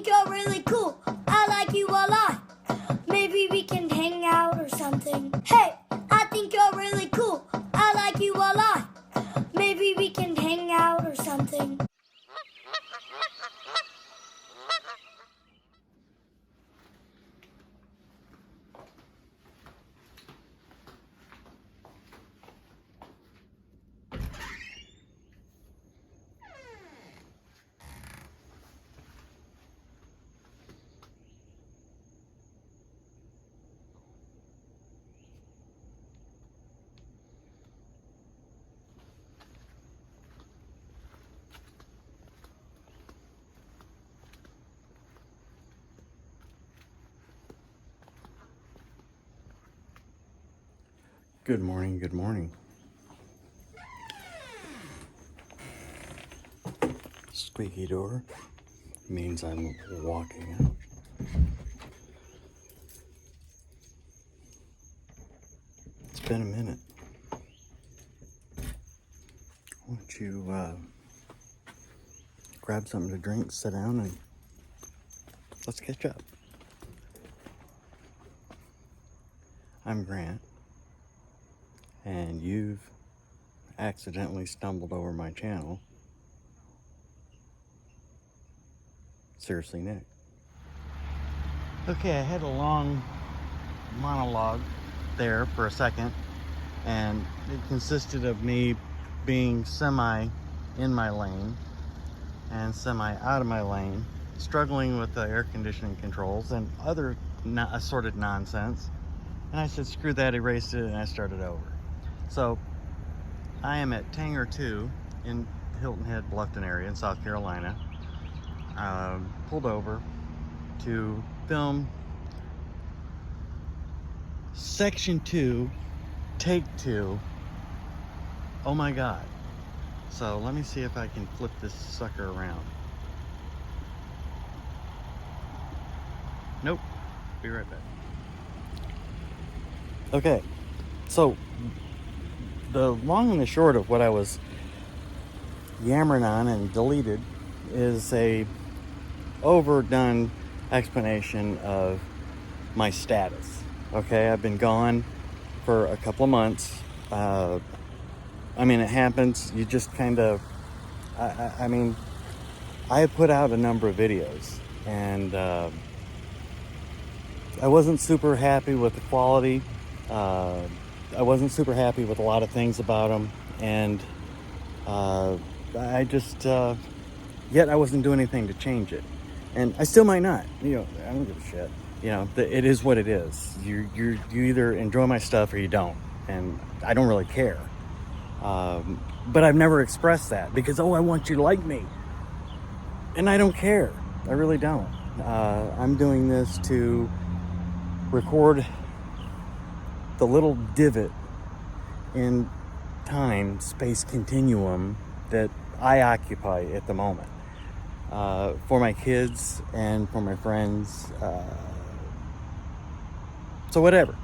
think you're really cool. I like you a lot. Maybe we can hang out or something. Hey, I think you're really cool. I like you a lot. Maybe we can hang out or something. Good morning, good morning. Squeaky door means I'm walking out. It's been a minute. Won't you grab something to drink, sit down, and let's catch up. I'm Grant, and you've accidentally stumbled over my channel. Seriously, Nick. Okay, I had a long monologue there for a second, and it consisted of me being semi in my lane and semi out of my lane, struggling with the air conditioning controls and other assorted nonsense. And I said, screw that, erased it, and I started over. So I am at Tanger 2 in Hilton Head, Bluffton area in South Carolina. Pulled over to film section 2, take 2. Oh my God. So let me see if I can flip this sucker around. Nope. Be right back. Okay, so the long and the short of what I was yammering on and deleted is a overdone explanation of my status. Okay, I've been gone for a couple of months. I mean, it happens. You just kind of, I mean, I had put out a number of videos, and I wasn't super happy with the quality. I wasn't super happy with a lot of things about them, and I just, yet I wasn't doing anything to change it, and I still might not. You know, I don't give a shit. You know, it is what it is. You either enjoy my stuff or you don't, and I don't really care. But I've never expressed that because, oh, I want you to like me, and I don't care. I really don't. I'm doing this to record the little divot in time space continuum that I occupy at the moment, for my kids and for my friends, so whatever.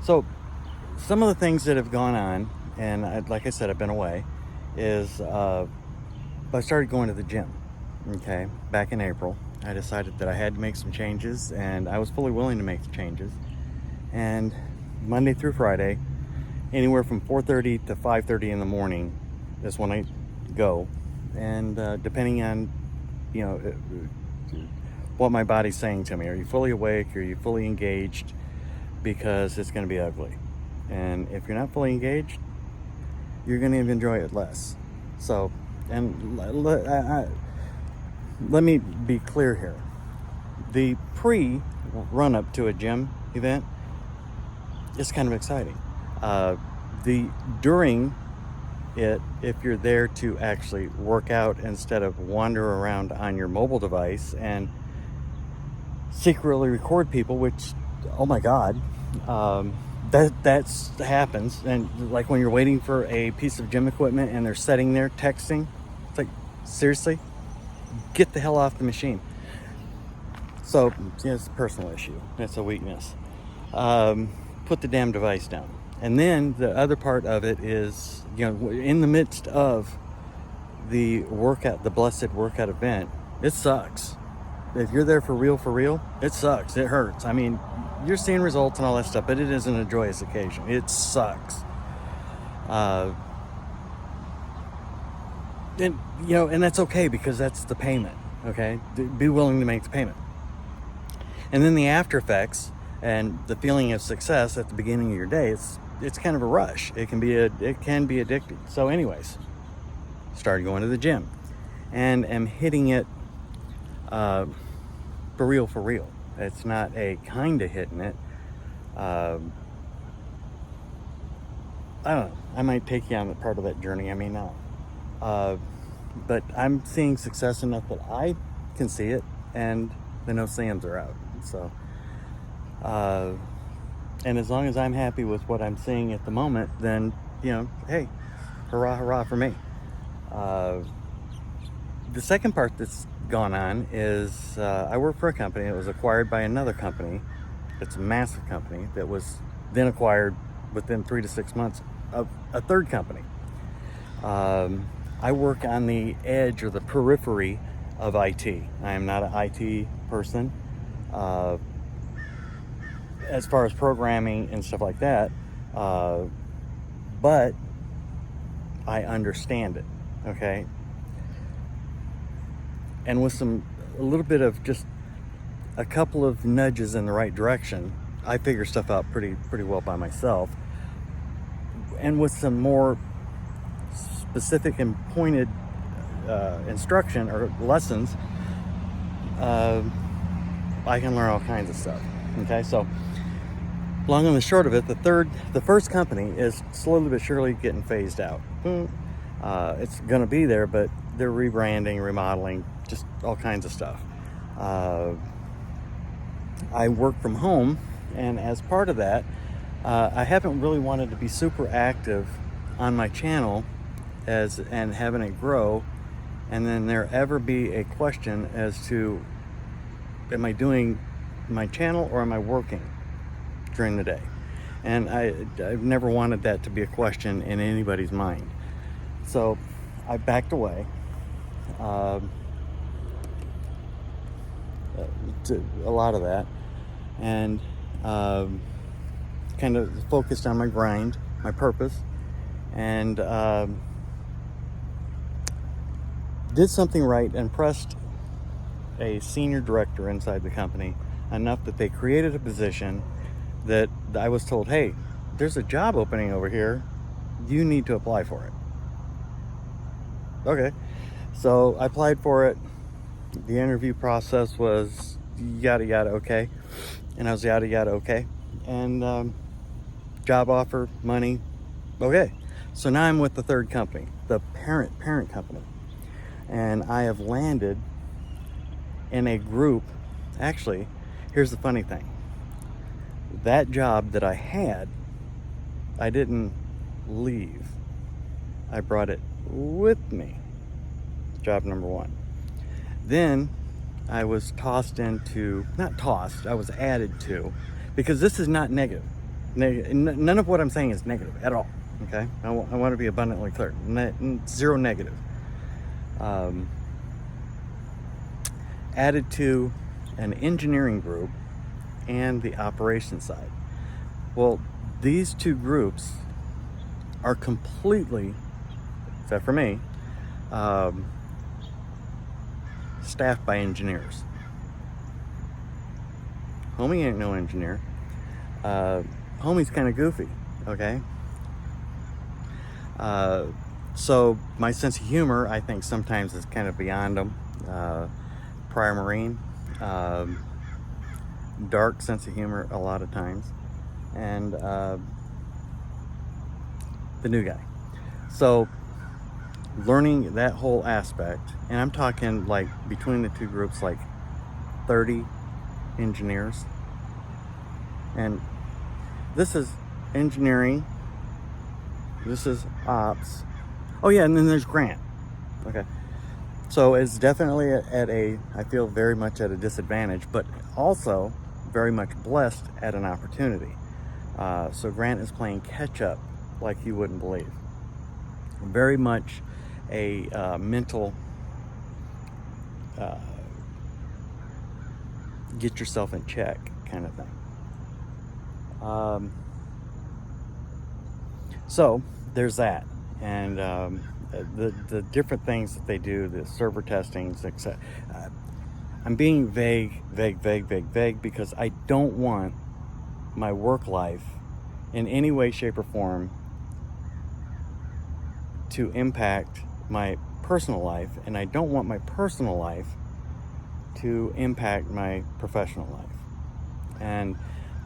So some of the things that have gone on, and like I said, I've been away, is I started going to the gym. Okay, back in April I decided that I had to make some changes, and I was fully willing to make the changes. And Monday through Friday, anywhere from 4:30 to 5:30 in the morning is when I go. And depending on, you know, what my body's saying to me, are you fully awake? Are you fully engaged? Because it's going to be ugly. And if you're not fully engaged, you're going to enjoy it less. So, and let me be clear here. The pre-run up to a gym event is kind of exciting. The during it, if you're there to actually work out instead of wander around on your mobile device and secretly record people, which, oh my God, that happens. And like when you're waiting for a piece of gym equipment and they're sitting there texting, it's like, seriously, get the hell off the machine. So yeah, it's a personal issue. It's a weakness. Put the damn device down. And then the other part of it is, you know, in the midst of the workout, the blessed workout event, it sucks. if you're there for real, it sucks. It hurts. I mean, you're seeing results and all that stuff, but it isn't a joyous occasion. It sucks. And and that's okay, because that's the payment. Okay, be willing to make the payment. And then the after effects and the feeling of success at the beginning of your day, it's kind of a rush. It can be addicting. So anyways, started going to the gym and am hitting it for real. It's not a kind of hitting it. I don't know. I might take you on the part of that journey. I may not. But I'm seeing success enough that I can see it, and the no Sams are out. So, and as long as I'm happy with what I'm seeing at the moment, then, hey, hurrah for me. The second part that's gone on is I work for a company that was acquired by another company. It's a massive company that was then acquired within 3 to 6 months of a third company. I work on the edge or the periphery of IT. I am not an IT person. As far as programming and stuff like that, but I understand it, okay? And with a little bit of just a couple of nudges in the right direction, I figure stuff out pretty well by myself. And with some more specific and pointed instruction or lessons, I can learn all kinds of stuff. Okay, so long and the short of it, the first company is slowly but surely getting phased out. It's going to be there, but they're rebranding, remodeling, just all kinds of stuff. I work from home, and as part of that, I haven't really wanted to be super active on my channel and having it grow, and then there ever be a question as to, am I doing my channel or am I working during the day? And I've never wanted that to be a question in anybody's mind. So I backed away to a lot of that, and kind of focused on my grind, my purpose, and did something right and pressed a senior director inside the company enough that they created a position that I was told, hey, there's a job opening over here, you need to apply for it. Okay, so I applied for it. The interview process was yada yada okay, and I was yada yada okay, and job offer, money, okay. So now I'm with the third company, the parent company, and I have landed in a group. Actually, here's the funny thing. That job that I had, I didn't leave. I brought it with me. Job number one. Then I was I was added to, because this is not negative. None of what I'm saying is negative at all. Okay? I want to be abundantly clear. Zero negative. Added to an engineering group and the operations side. Well, these two groups are completely, except for me, staffed by engineers. Homie ain't no engineer. Homie's kind of goofy, okay? So my sense of humor, I think sometimes is kind of beyond them. Prior Marine, dark sense of humor a lot of times, and the new guy. So learning that whole aspect, and I'm talking like between the two groups, like 30 engineers, and this is engineering, this is ops. Oh yeah, and then there's Grant. Okay. So it's definitely I feel very much at a disadvantage, but also very much blessed at an opportunity. So Grant is playing catch up like you wouldn't believe. Very much a mental get yourself in check, kind of thing. So there's that, and the different things that they do, the server testings, etc. I'm being vague because I don't want my work life in any way, shape, or form to impact my personal life, and I don't want my personal life to impact my professional life. And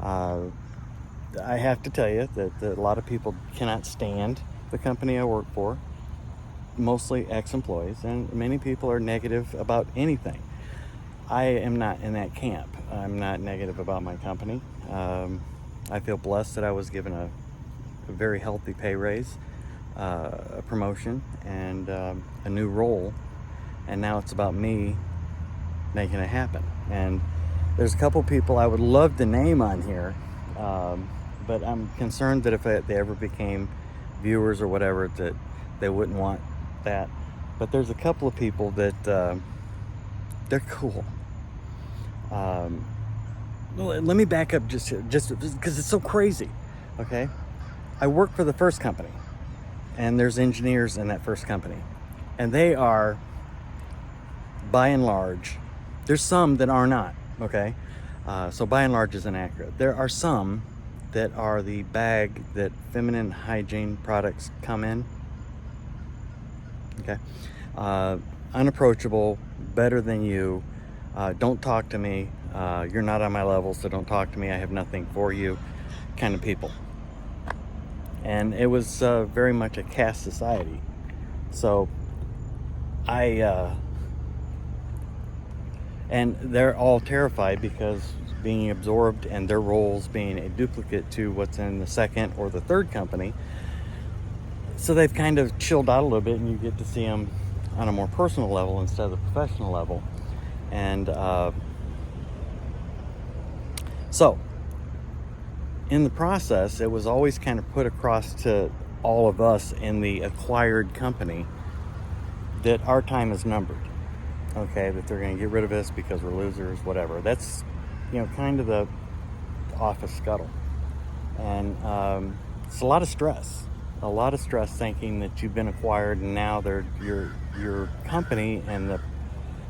I have to tell you that a lot of people cannot stand the company I work for, mostly ex-employees, and many people are negative about anything. I am not in that camp. I'm not negative about my company. I feel blessed that I was given a very healthy pay raise, a promotion, and a new role, and now it's about me making it happen. And there's a couple people I would love to name on here, but I'm concerned that if they ever became viewers or whatever, that they wouldn't want that. But there's a couple of people that they're cool. Let me back up just because it's so crazy. Okay, I work for the first company, and there's engineers in that first company, and they are, by and large, there's some that are not. Okay, so by and large is inaccurate. There are some that are the bag that feminine hygiene products come in. Okay, unapproachable, better than you. Don't talk to me. You're not on my level, so don't talk to me. I have nothing for you, kind of people. And it was very much a caste society. So and they're all terrified because being absorbed and their roles being a duplicate to what's in the second or the third company. So they've kind of chilled out a little bit, and you get to see them on a more personal level instead of the professional level. And so in the process, it was always kind of put across to all of us in the acquired company that our time is numbered. Okay, that they're going to get rid of us because we're losers, whatever. That's, kind of the office scuttle. And it's a lot of stress thinking that you've been acquired, and now your company and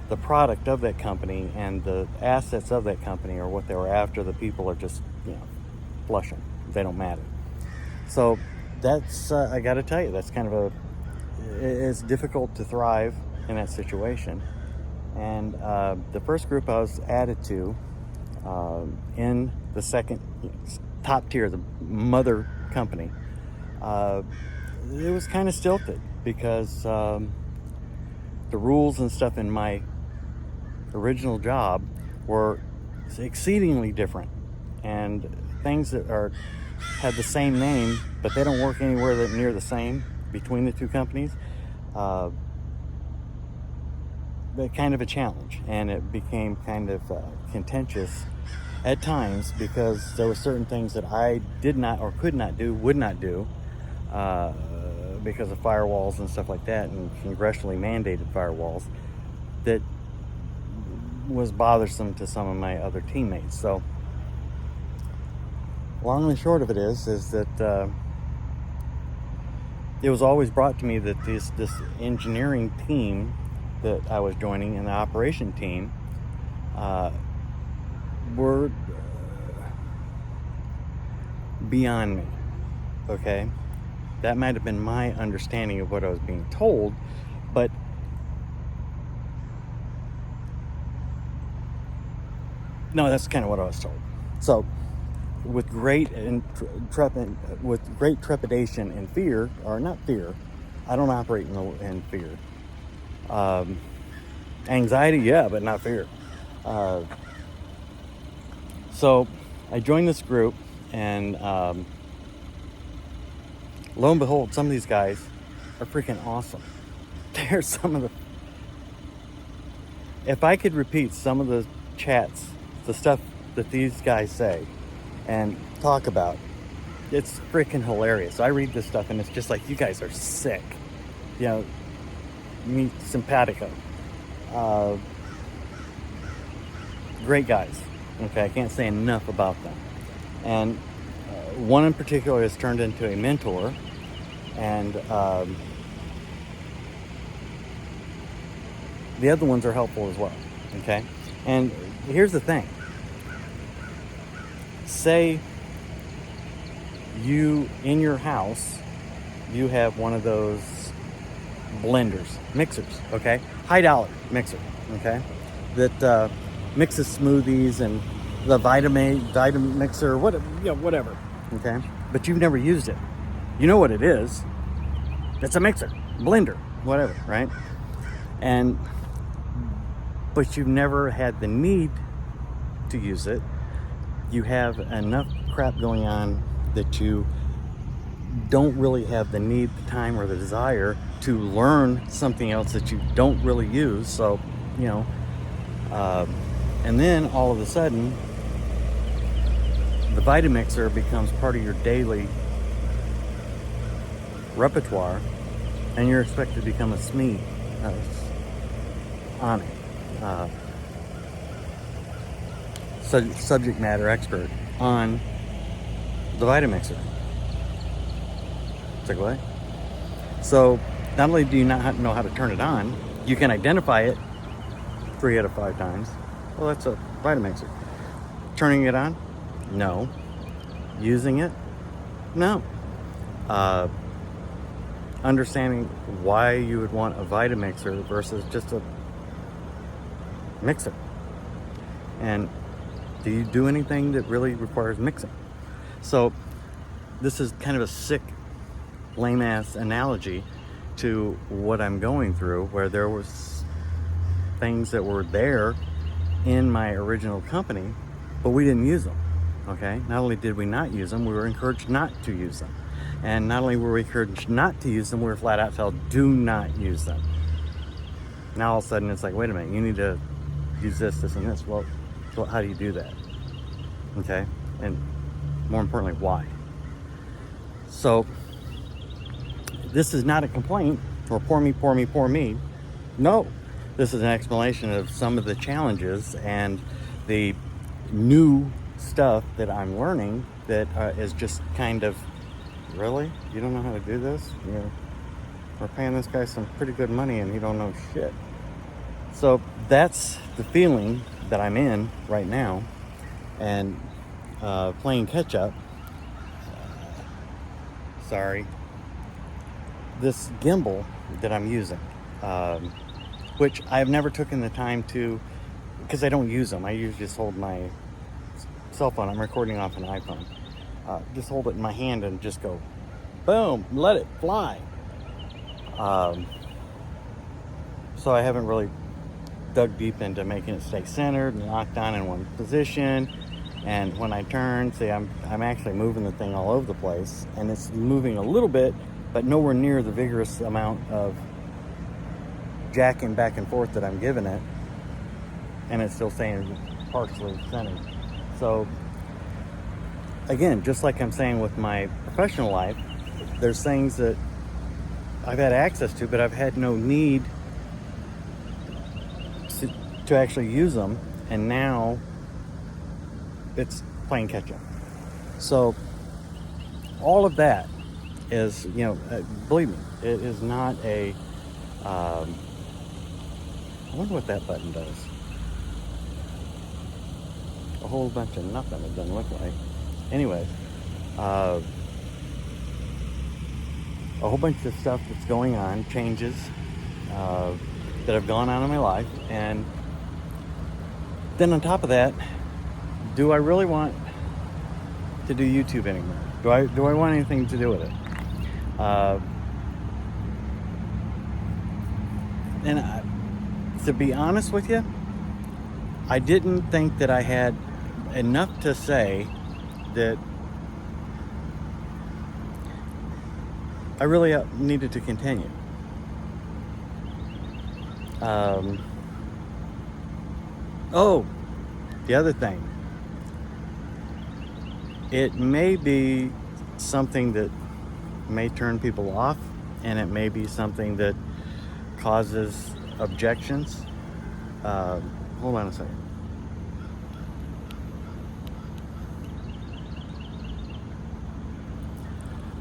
the product of that company and the assets of that company are what they were after. The people are just, flushing. They don't matter. So that's, I got to tell you, that's kind of it's difficult to thrive in that situation. And the first group I was added to, in the second top tier, the mother company, it was kind of stilted because the rules and stuff in my original job were exceedingly different, and things that had the same name but they don't work anywhere that near the same between the two companies. But kind of a challenge, and it became kind of contentious at times because there were certain things that I did not or could not do, would not do, because of firewalls and stuff like that, and congressionally mandated firewalls, that was bothersome to some of my other teammates. So long and short of it is that it was always brought to me that this engineering team that I was joining and the operation team were beyond me. Okay, that might have been my understanding of what I was being told, but no, that's kind of what I was told. So with great trepidation and fear, or not fear, I don't operate in fear. Anxiety, yeah, but not fear. So I joined this group, and lo and behold, some of these guys are freaking awesome. They're some of the... If I could repeat some of the chats, the stuff that these guys say and talk about, it's freaking hilarious. I read this stuff and it's just like, you guys are sick. Me simpatico. great guys. Okay, I can't say enough about them. And one in particular has turned into a mentor, and the other ones are helpful as well. Okay, and here's the thing. Say you, in your house, you have one of those blenders, mixers, okay? High dollar mixer, okay? That mixes smoothies and the vitamin mixer, whatever, okay? But you've never used it. You know what it is. It's a mixer, blender, whatever, right? But you've never had the need to use it. You have enough crap going on that you don't really have the need, the time, or the desire to learn something else that you don't really use. So, and then all of a sudden, the Vitamixer becomes part of your daily repertoire, and you're expected to become a SME on it. Subject matter expert on the Vitamixer. It's like, what? So not only do you not know how to turn it on, you can identify it 3 out of 5 times. Well, that's a Vitamixer. Turning it on? No. Using it? No. Understanding why you would want a Vitamixer versus just a mixer. And do you do anything that really requires mixing? So this is kind of a sick, lame-ass analogy to what I'm going through, where there was things that were there in my original company, but we didn't use them, okay? Not only did we not use them, we were encouraged not to use them. And not only were we encouraged not to use them, we were flat out told, do not use them. Now all of a sudden it's like, wait a minute, you need to use this, this, and this. Well, how do you do that? Okay? And more importantly, why? So this is not a complaint or poor me. No, this is an explanation of some of the challenges and the new stuff that I'm learning that is just kind of, really? You don't know how to do this? We're paying this guy some pretty good money and he don't know shit. So that's the feeling that I'm in right now, and playing catch up. This gimbal that I'm using, which I've never taken the time to, because I don't use them. I usually just hold my cell phone. I'm recording off an iPhone. Just hold it in my hand and just go, boom, let it fly. So I haven't really dug deep into making it stay centered and locked down in one position. And when I turn, see, I'm actually moving the thing all over the place, and it's moving a little bit, but nowhere near the vigorous amount of jacking back and forth that I'm giving it, and it's still staying partially centered. So again, just like I'm saying with my professional life, there's things that I've had access to, but I've had no need to actually use them, and now it's playing catch up. So all of that is, believe me, it is not a, I wonder what that button does. A whole bunch of nothing, it doesn't look like. Anyways, a whole bunch of stuff that's going on, changes that have gone on in my life, and then on top of that, do I really want to do YouTube anymore? Do I want anything to do with it? To be honest with you, I didn't think that I had enough to say that I really needed to continue. The other thing, it may be something that may turn people off, and it may be something that causes objections. Hold on a second.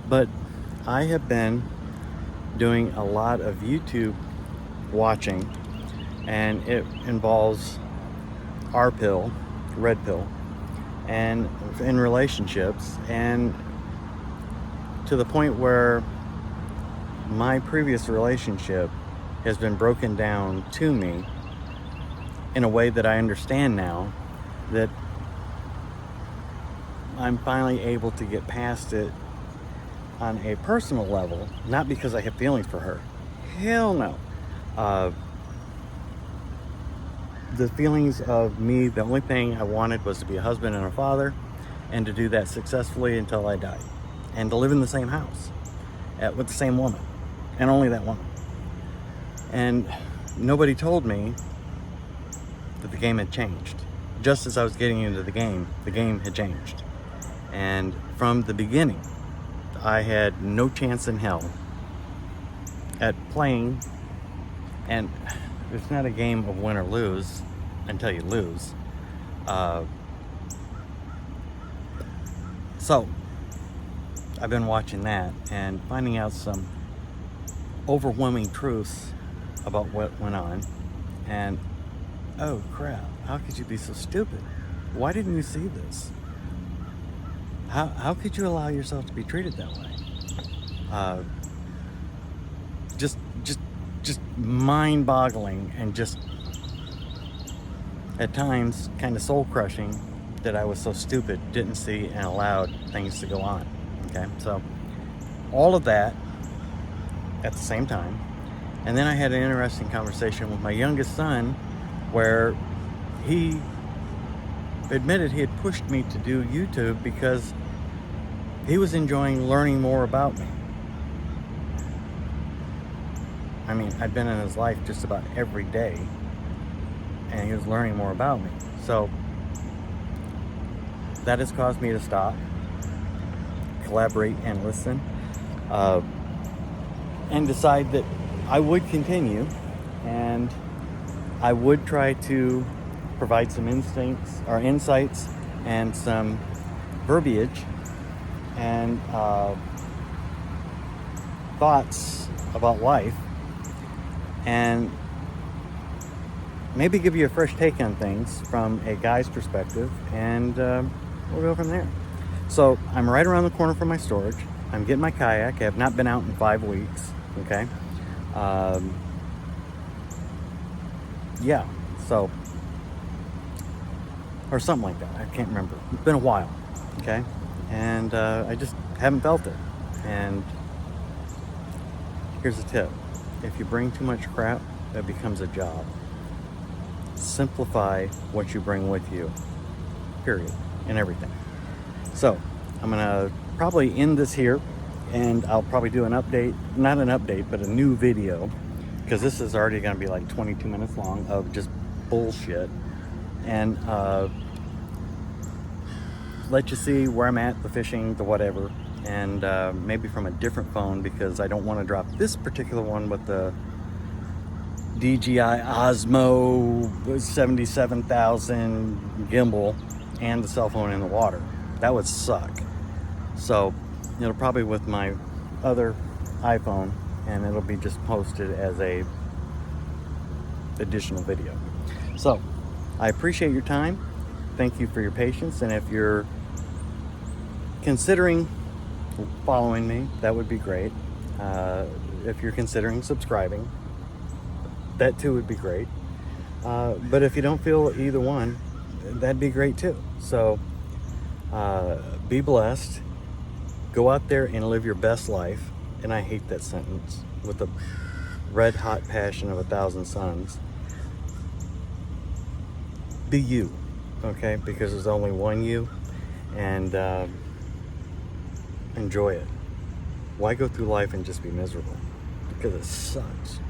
But I have been doing a lot of YouTube watching, and it involves our pill, red pill, and in relationships, and to the point where my previous relationship has been broken down to me in a way that I understand now, that I'm finally able to get past it on a personal level, not because I have feelings for her. Hell no. The feelings of me, the only thing I wanted was to be a husband and a father, and to do that successfully until I died, and to live in the same house with the same woman, and only that woman. And nobody told me that the game had changed. Just as I was getting into the game had changed. And from the beginning, I had no chance in hell at playing, and it's not a game of win or lose until you lose. So I've been watching that and finding out some overwhelming truths about what went on. And oh crap, how could you be so stupid? Why didn't you see this? How could you allow yourself to be treated that way? Just mind-boggling, and just at times kind of soul-crushing that I was so stupid, didn't see and allowed things to go on. Okay, so all of that at the same time. And then I had an interesting conversation with my youngest son, where he admitted he had pushed me to do YouTube because he was enjoying learning more about me. I mean, I'd been in his life just about every day, and he was learning more about me. So that has caused me to stop, collaborate, and listen, and decide that I would continue, and I would try to provide some insights and some verbiage and thoughts about life, and maybe give you a fresh take on things from a guy's perspective, and we'll go from there. So I'm right around the corner from my storage. I'm getting my kayak. I have not been out in 5 weeks. Okay. Yeah. So, or something like that. I can't remember. It's been a while. Okay. And I just haven't felt it. And here's a tip. If you bring too much crap, that becomes a job. Simplify what you bring with you. Period. In everything. So, I'm going to probably end this here, and I'll probably do an update, not an update, but a new video, because this is already going to be like 22 minutes long of just bullshit, and let you see where I'm at, the fishing, the whatever, and maybe from a different phone, because I don't want to drop this particular one with the DJI Osmo 77,000 gimbal and the cell phone in the water. That would suck. So it'll probably with my other iPhone, and it'll be just posted as a additional video. So I appreciate your time. Thank you for your patience, and if you're considering following me, that would be great. If you're considering subscribing, that too would be great. But if you don't feel either one, that'd be great too. So be blessed. Go out there and live your best life. And I hate that sentence, with the red hot passion of 1,000 suns. Be you, okay? Because there's only one you, and enjoy it. Why go through life and just be miserable? Because it sucks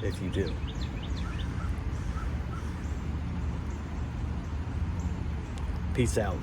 if you do. Peace out.